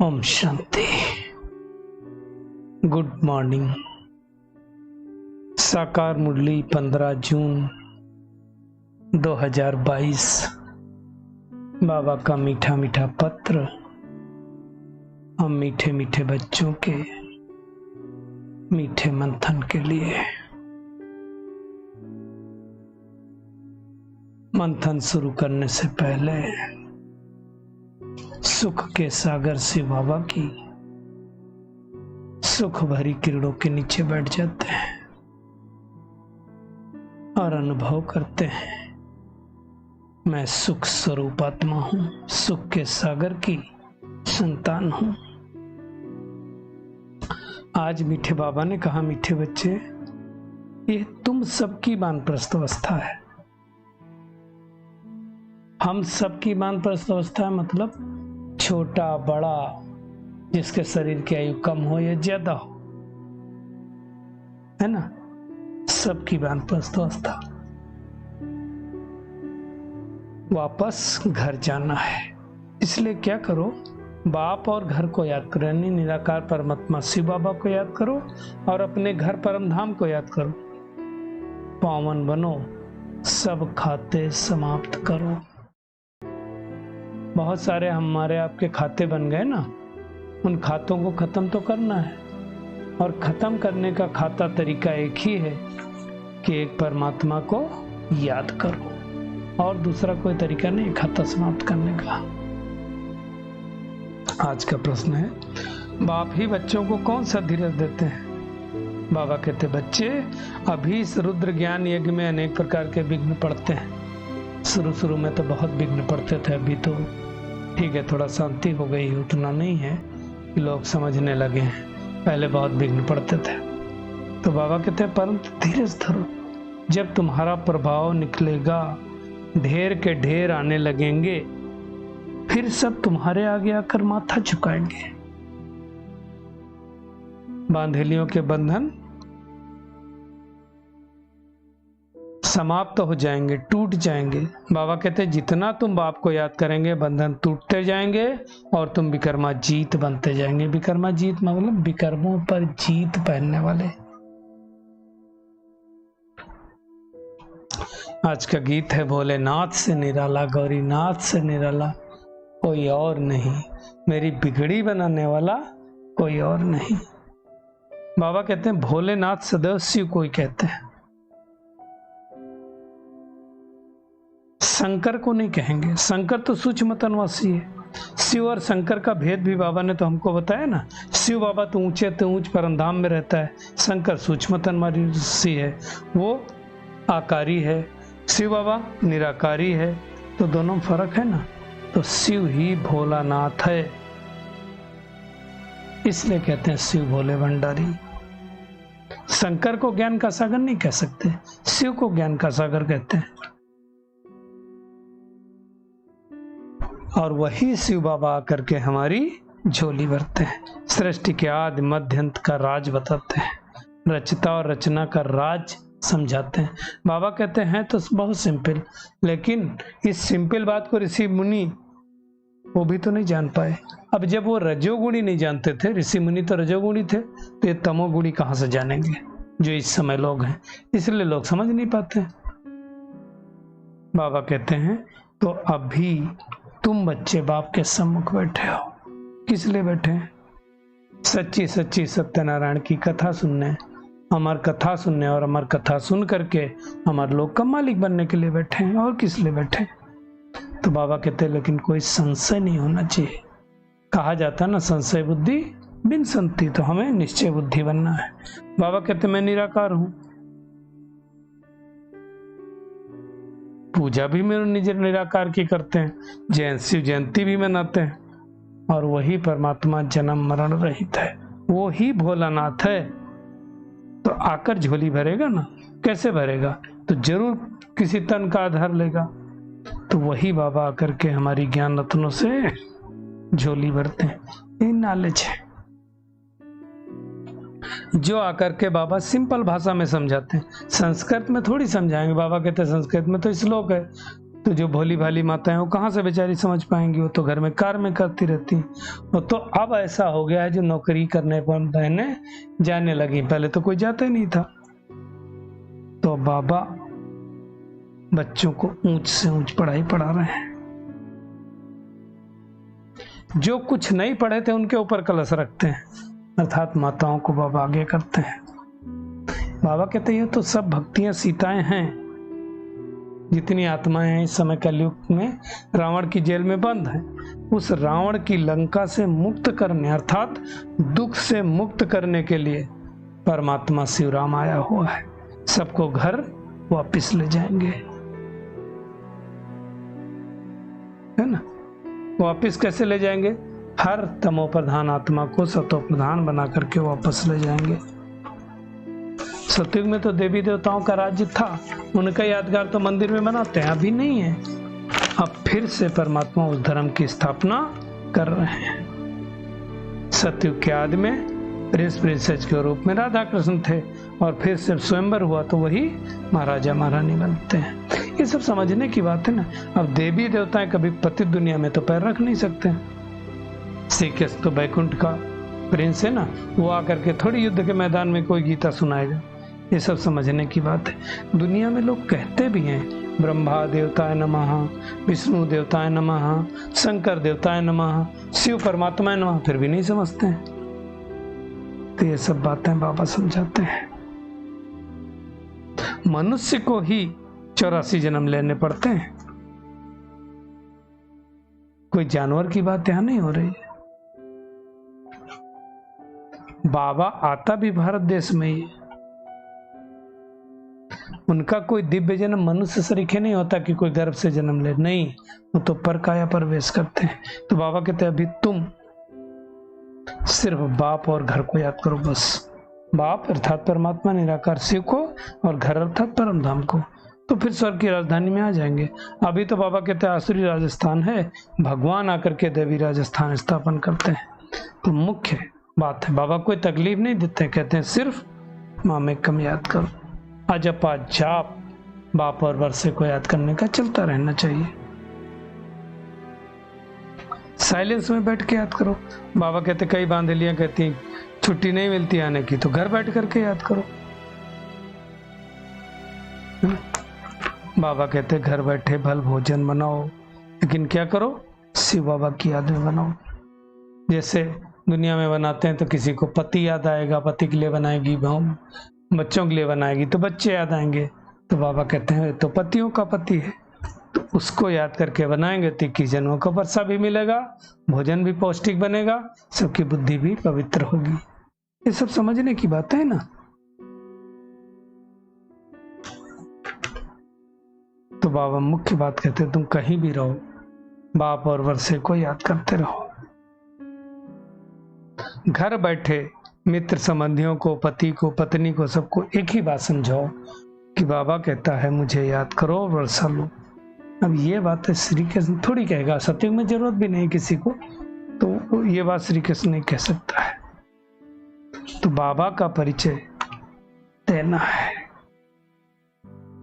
Om Shanti. Good morning. साकार मुरली 15 जून 2022। बाबा का मीठा मीठा पत्र हम मीठे मीठे बच्चों के मीठे मंथन के लिए। मंथन शुरू करने से पहले सुख के सागर से बाबा की सुख भरी किरणों के नीचे बैठ जाते हैं और अनुभव करते हैं, मैं सुख स्वरूप आत्मा हूं, सुख के सागर की संतान हूं। आज मीठे बाबा ने कहा, मीठे बच्चे, ये तुम सबकी वानप्रस्थ अवस्था है। हम सबकी वानप्रस्थ अवस्था है, मतलब छोटा बड़ा, जिसके शरीर की आयु कम हो या ज्यादा हो, है ना, सबकी वानप्रस्थ अवस्था। वापस घर जाना है, इसलिए क्या करो, बाप और घर को याद करो, यानी निराकार परमात्मा शिव बाबा को याद करो और अपने घर परमधाम को याद करो। पावन बनो, सब खाते समाप्त करो। बहुत सारे हमारे आपके खाते बन गए ना, उन खातों को खत्म तो करना है, और खत्म करने का खाता तरीका एक ही है कि एक परमात्मा को याद करो, और दूसरा कोई तरीका नहीं खाता समाप्त करने का। आज का प्रश्न है, बाप ही बच्चों को कौन सा धीरज देते हैं? बाबा कहते, बच्चे अभी इस रुद्र ज्ञान यज्ञ में अनेक प्रकार के विघ्न पड़ते हैं। शुरू में तो बहुत विघ्न पड़ते थे, अभी तो ठीक है, थोड़ा शांति हो गई, उतना नहीं है कि लोग समझने लगे हैं, पहले बहुत विघ्न पड़ते थे। तो बाबा कहते हैं, परंतु धीरज धरो, जब तुम्हारा प्रभाव निकलेगा, ढेर के ढेर आने लगेंगे, फिर सब तुम्हारे आगे आकर माथा झुकाएंगे। बांधेलियों के बंधन समाप्त हो जाएंगे, टूट जाएंगे। बाबा कहते हैं, जितना तुम बाप को याद करेंगे, बंधन टूटते जाएंगे और तुम विक्रमाजीत बनते जाएंगे। विक्रमाजीत मतलब विक्रमों पर जीत पहनने वाले। आज का गीत है, भोलेनाथ से निराला, गौरीनाथ से निराला कोई और नहीं, मेरी बिगड़ी बनाने वाला कोई और नहीं। बाबा कहते हैं, भोलेनाथ सदैव शिव को ही कहते हैं, शंकर को नहीं कहेंगे। शंकर तो सूक्ष्म तनवासी है। शिव और शंकर का भेद भी बाबा ने तो हमको बताया ना। शिव बाबा तो ऊंचे तो ऊंच परमधाम में रहता है, शंकर सूक्ष्म तनवासी है, वो आकारी है, शिव बाबा निराकारी है, तो दोनों फर्क है ना। तो शिव ही भोलानाथ है, इसलिए कहते हैं शिव भोले भंडारी। शंकर को ज्ञान का सागर नहीं कह सकते, शिव को ज्ञान का सागर कहते हैं। और वही शिव बाबा आकर के हमारी झोली भरते हैं, सृष्टि के आदि मध्य अंत का राज बताते हैं, रचता और रचना का राज समझाते हैं। बाबा कहते हैं तो बहुत सिंपल, लेकिन इस सिंपल बात को ऋषि मुनि वो भी तो नहीं जान पाए। अब जब वो रजोगुणी नहीं जानते थे, ऋषि मुनि तो रजोगुणी थे, तो ये तमोगुणी कहां से जानेंगे जो इस समय लोग हैं, इसलिए लोग समझ नहीं पाते। बाबा कहते हैं, तो अभी तुम बच्चे बाप के सम्मुख बैठे हो, किस लिए बैठे हैं? सच्ची सच्ची सत्यनारायण की कथा सुनने, अमर कथा सुनने, और अमर कथा सुन करके अमर लोक का मालिक बनने के लिए बैठे हैं, और किस लिए बैठे हैं? तो बाबा कहते हैं, लेकिन कोई संशय नहीं होना चाहिए। कहा जाता है ना, संशय बुद्धि बिन संति, तो हमें निश्चय बुद्धि बनना है। बाबा कहते हैं, मैं निराकार हूं, पूजा भी मेरे निज निराकार की करते हैं, शिव जयंती भी मनाते हैं, और वही परमात्मा जन्म मरण रहित है, वो ही भोलानाथ है। तो आकर झोली भरेगा ना, कैसे भरेगा? तो जरूर किसी तन का आधार लेगा। तो वही बाबा आकर के हमारी ज्ञान रत्नों से झोली भरते हैं। ये नॉलेज है जो आकर के बाबा सिंपल भाषा में समझाते हैं। संस्कृत में थोड़ी समझाएंगे, बाबा कहते हैं संस्कृत में तो श्लोक है, तो जो भोली भाली माताएं वो कहाँ से बेचारी समझ पाएंगी, वो तो घर में कार में करती रहती। वो तो अब ऐसा हो गया है जो नौकरी करने पर बहनें जाने लगी, पहले तो कोई जाता ही नहीं था। तो बाबा बच्चों को ऊंच से ऊंच पढ़ाई पढ़ा रहे हैं। जो कुछ नहीं पढ़े थे उनके ऊपर कलश रखते हैं, अर्थात माताओं को बाबा आगे करते हैं। बाबा कहते हैं ये तो सब भक्तियां सीताएं हैं, जितनी आत्माएं हैं इस समय कलयुग में रावण की जेल में बंद हैं, उस रावण की लंका से मुक्त करने अर्थात दुख से मुक्त करने के लिए परमात्मा शिवराम आया हुआ है। सबको घर वापिस ले जाएंगे, है ना। वापिस कैसे ले जाएंगे? हर तमो प्रधान आत्मा को सतो प्रधान बना करके वापस ले जाएंगे। सतयुग में तो देवी देवताओं का राज्य था, उनका यादगार तो मंदिर में बनाते हैं, अभी नहीं है। अब फिर से परमात्मा उस धर्म की स्थापना कर रहे हैं। सतयुग के आदि में प्रिंस प्रिंसेस के रूप में राधा कृष्ण थे, और फिर से स्वयंवर हुआ तो वही महाराजा महारानी बनते हैं। ये सब समझने की बात है ना। अब देवी देवताएं कभी पतित दुनिया में तो पैर रख नहीं सकते। श्री कृष्ण तो बैकुंठ का प्रिंस है ना, वो आकर के थोड़ी युद्ध के मैदान में कोई गीता सुनाएगा। ये सब समझने की बात है। दुनिया में लोग कहते भी हैं ब्रह्मा देवताय नमः, विष्णु देवताय नमः, शंकर देवताय नमः, शिव परमात्मा नमः, फिर भी नहीं समझते हैं। तो ये सब बातें बाबा समझाते हैं। मनुष्य को ही 84 जन्म लेने पड़ते हैं, कोई जानवर की बात यहां नहीं हो रही है। बाबा आता भी भारत देश में ही, उनका कोई दिव्य जन्म मनुष्य सरीखे नहीं होता कि कोई गर्भ से जन्म ले, नहीं, वो तो परकाया प्रवेश करते हैं। तो बाबा कहते हैं अभी तुम सिर्फ बाप और घर को याद करो, बस। बाप अर्थात परमात्मा निराकार शिव को, और घर अर्थात परम धाम को, तो फिर स्वर्ग की राजधानी में आ जाएंगे। अभी तो बाबा कहते हैं आसुरी राजस्थान है, भगवान आकर के देवी राजस्थान स्थापन करते हैं। तो मुख्य बात है, बाबा कोई तकलीफ नहीं देते, कहते हैं सिर्फ मामेकम याद करो। अजपा जाप बाप और वर्षे को याद करने का चलता रहना चाहिए। साइलेंस में बैठ के याद करो। बाबा कहते कई बांधलियां कहती छुट्टी नहीं मिलती आने की, तो घर बैठ करके याद करो। बाबा कहते घर बैठे भल भोजन बनाओ, लेकिन क्या करो? शिव बाबा की याद में बनाओ। जैसे दुनिया में बनाते हैं तो किसी को पति याद आएगा, पति के लिए बनाएगी, बच्चों के लिए बनाएगी तो बच्चे याद आएंगे। तो बाबा कहते हैं तो पतियों का पति है, तो उसको याद करके बनाएंगे तो 21 जन्मों का वर्षा भी मिलेगा, भोजन भी पौष्टिक बनेगा, सबकी बुद्धि भी पवित्र होगी। ये सब समझने की बात है ना। तो बाबा मुख्य बात कहते हैं तुम कहीं भी रहो, बाप और वर्षे को याद करते रहो। घर बैठे मित्र संबंधियों को, पति को, पत्नी को, सबको एक ही बात समझाओ कि बाबा कहता है मुझे याद करो और वर्षा लो। अब ये बात श्री कृष्ण थोड़ी कहेगा, सतयुग में जरूरत भी नहीं किसी को, तो ये बात श्री कृष्ण नहीं कह सकता है। तो बाबा का परिचय देना है,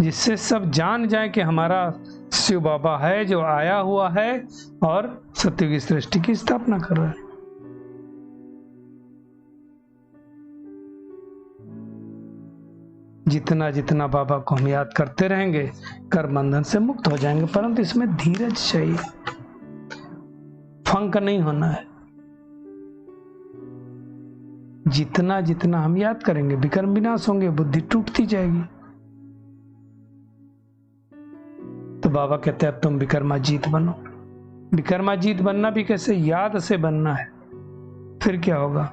जिससे सब जान जाए कि हमारा शिव बाबा है जो आया हुआ है और सतयुगी सृष्टि की स्थापना कर रहा है। जितना जितना बाबा को हम याद करते रहेंगे कर्म बंधन से मुक्त हो जाएंगे, परंतु इसमें धीरज चाहिए, फंक नहीं होना है। जितना जितना हम याद करेंगे विकर्म विनाश होंगे, बुद्धि टूटती जाएगी। तो बाबा कहते हैं अब तुम विकर्माजीत बनो। विकर्माजीत बनना भी कैसे? याद से बनना है। फिर क्या होगा?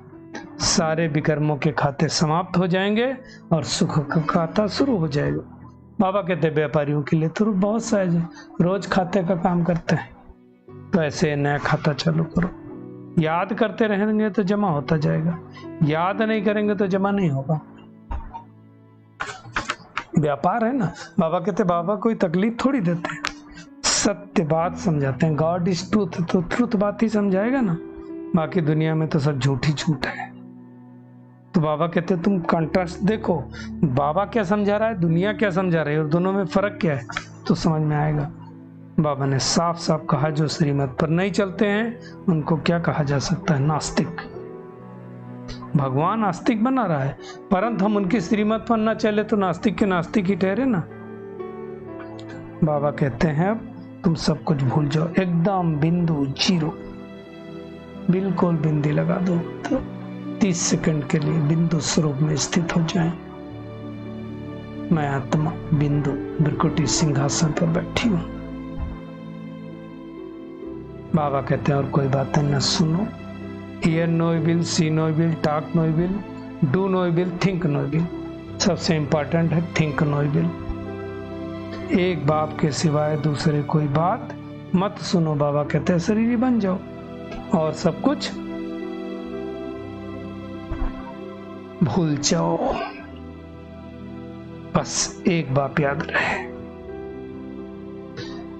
सारे विकर्मों के खाते समाप्त हो जाएंगे और सुख का खाता शुरू हो जाएगा। बाबा कहते हैं व्यापारियों के लिए तो बहुत सहज है, रोज खाते का काम करते हैं, तो ऐसे नया खाता चालू करो। याद करते रहेंगे तो जमा होता जाएगा, याद नहीं करेंगे तो जमा नहीं होगा। व्यापार है ना। बाबा कहते बाबा कोई तकलीफ थोड़ी देते हैं, सत्य बात समझाते हैं। गॉड इज ट्रूथ, तो ट्रूथ बात ही समझाएगा ना, बाकी दुनिया में तो सब झूठी झूठ है। तो बाबा कहते तुम कंट्रास्ट देखो, बाबा क्या समझा रहा है, दुनिया क्या समझा रही है, और दोनों में फर्क क्या है, तो समझ में आएगा। बाबा ने साफ साफ कहा, जो श्रीमत पर नहीं चलते हैं उनको क्या कहा जा सकता है? नास्तिक। भगवान आस्तिक बना रहा है, परंतु हम उनकी श्रीमत पर न चले तो नास्तिक के नास्तिक ही ठहरे ना। बाबा कहते हैं अब तुम सब कुछ भूल जाओ, एकदम बिंदु जीरो, बिल्कुल बिंदी लगा दो तो 30 सेकंड के लिए बिंदु स्वरूप में स्थित हो जाएं। मैं आत्मा बिंदु बिरकुटी सिंहासन पर बैठी हूं। बाबा कहते हैं और कोई बातें न सुनो, hear no evil, see no evil, talk no evil, do no evil, think no evil. सबसे इंपॉर्टेंट है थिंक नो विल। एक बाप के सिवाय दूसरे कोई बात मत सुनो। बाबा कहते हैं शरीर बन जाओ और सब कुछ भूल जाओ। बस एक बात याद रहे।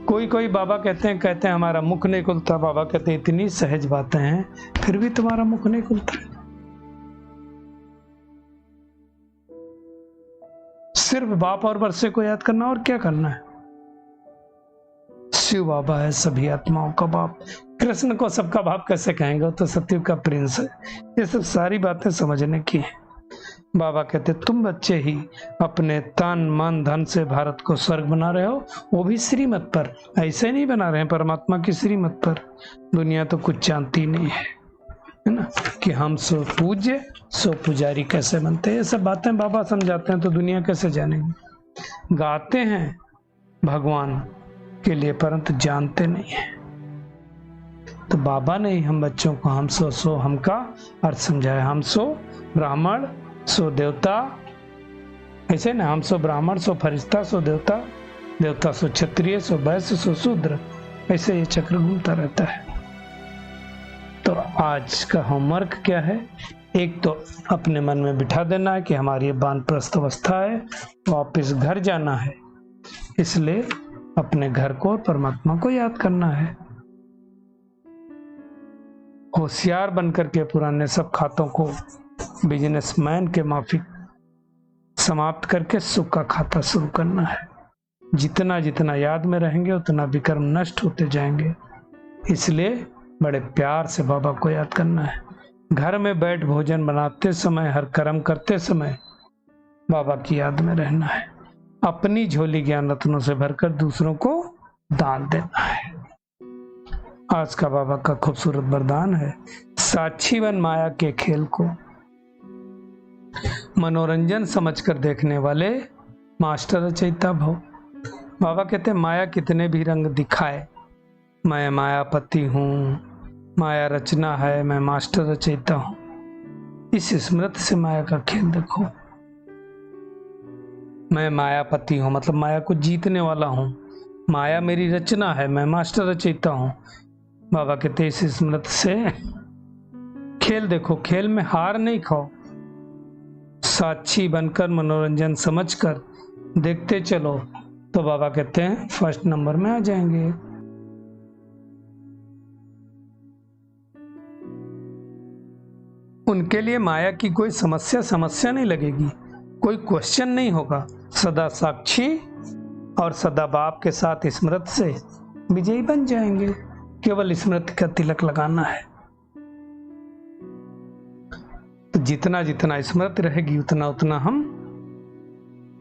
कोई बाबा कहते हैं हमारा मुख नहीं खुलता। बाबा कहते हैं इतनी सहज बातें हैं फिर भी तुम्हारा मुख नहीं खुलता। सिर्फ बाप और वर्षे को याद करना और क्या करना है। शिव बाबा है सभी आत्माओं का बाप। कृष्ण को सबका बाप कैसे कहेंगे, वो तो सतयुग का प्रिंस है। ये सब सारी बातें समझने की है। बाबा कहते तुम बच्चे ही अपने तन मन धन से भारत को स्वर्ग बना रहे हो, वो भी श्रीमत पर। ऐसे नहीं बना रहे हैं, परमात्मा की श्रीमत पर। दुनिया तो कुछ जानती नहीं है ना, कि हम सो पूज्य सो पुजारी कैसे बनते हैं। ये सब बातें बाबा समझाते हैं तो दुनिया कैसे जानेगी। गाते हैं भगवान के लिए परंतु जानते नहीं है। तो बाबा ने ही हम बच्चों को हम सो हम का अर्थ समझाया। हम सो ब्राह्मण सो देवता, ऐसे ना, हम सो ब्राह्मण सो फरिश्ता सो देवता, देवता सो क्षत्रिय सो वैश्य सो शूद्र, ऐसे ये चक्र घूमता रहता है। तो आज का होमवर्क क्या है? एक तो अपने मन में बिठा देना है कि हमारी ये वानप्रस्थ अवस्था है, वापिस घर जाना है, इसलिए अपने घर को और परमात्मा को याद करना है। होशियार बनकर के पुराने सब खातों को बिजनेसमैन के माफिक समाप्त करके सुख का खाता शुरू करना है। जितना जितना याद में रहेंगे उतना विकर्म नष्ट होते जाएंगे, इसलिए बड़े प्यार से बाबा को याद करना है। घर में बैठ भोजन बनाते समय, हर कर्म करते समय बाबा की याद में रहना है। अपनी झोली ज्ञान रत्नों से भरकर दूसरों को दान देना है। आज का बाबा का खूबसूरत वरदान है, साक्षी बन माया के खेल को, मनोरंजन समझकर देखने वाले मास्टर रचयिता भव। बाबा कहते हैं माया कितने भी रंग दिखाए, मैं मायापति हूँ, माया रचना है, मैं मास्टर रचयिता हूँ। इस स्मृति से माया का खेल देखो। मैं मायापति हूँ मतलब माया को जीतने वाला हूँ, माया मेरी रचना है, मैं मास्टर रचयिता हूँ। बाबा कहते इस स्मृति से खेल देखो, खेल में हार नहीं खाओ, साक्षी बनकर मनोरंजन समझकर देखते चलो, तो बाबा कहते हैं फर्स्ट नंबर में आ जाएंगे। उनके लिए माया की कोई समस्या नहीं लगेगी, कोई क्वेश्चन नहीं होगा। सदा साक्षी और सदा बाप के साथ स्मृति से विजयी बन जाएंगे। केवल स्मृति का तिलक लगाना है। तो जितना जितना स्मृति रहेगी उतना उतना हम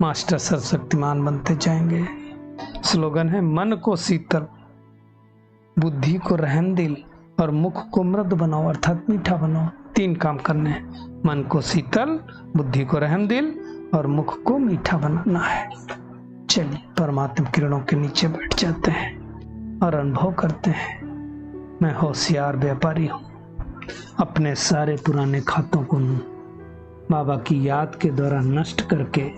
मास्टर सर्वशक्तिमान बनते जाएंगे। स्लोगन है, मन को शीतल, बुद्धि को रहमदिल और मुख को मृदु बनाओ, अर्थात मीठा बनाओ। 3 काम करने हैं, मन को शीतल, बुद्धि को रहमदिल और मुख को मीठा बनाना है। चलिए परमात्मा किरणों के नीचे बैठ जाते हैं और अनुभव करते हैं, मैं होशियार व्यापारी हूँ। अपने सारे पुराने खातों को बाबा की याद के द्वारा नष्ट करके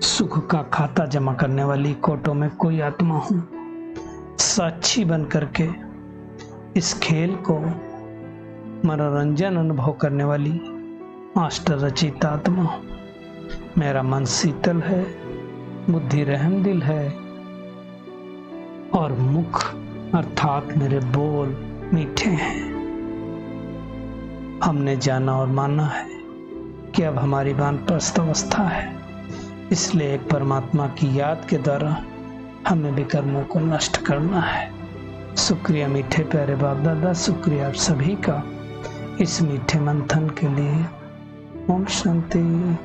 सुख का खाता जमा करने वाली कोटों में कोई आत्मा हूँ। साक्षी बन करके इस खेल को मनोरंजन अनुभव करने वाली मास्टर रचित आत्मा हूँ। मेरा मन शीतल है, बुद्धि रहमदिल है और मुख अर्थात मेरे बोल मीठे हैं। हमने जाना और माना है कि अब हमारी वानप्रस्थ अवस्था है, इसलिए एक परमात्मा की याद के द्वारा हमें विकर्मों को नष्ट करना है। शुक्रिया मीठे प्यारे बाप दादा, शुक्रिया आप सभी का इस मीठे मंथन के लिए। ओम शांति।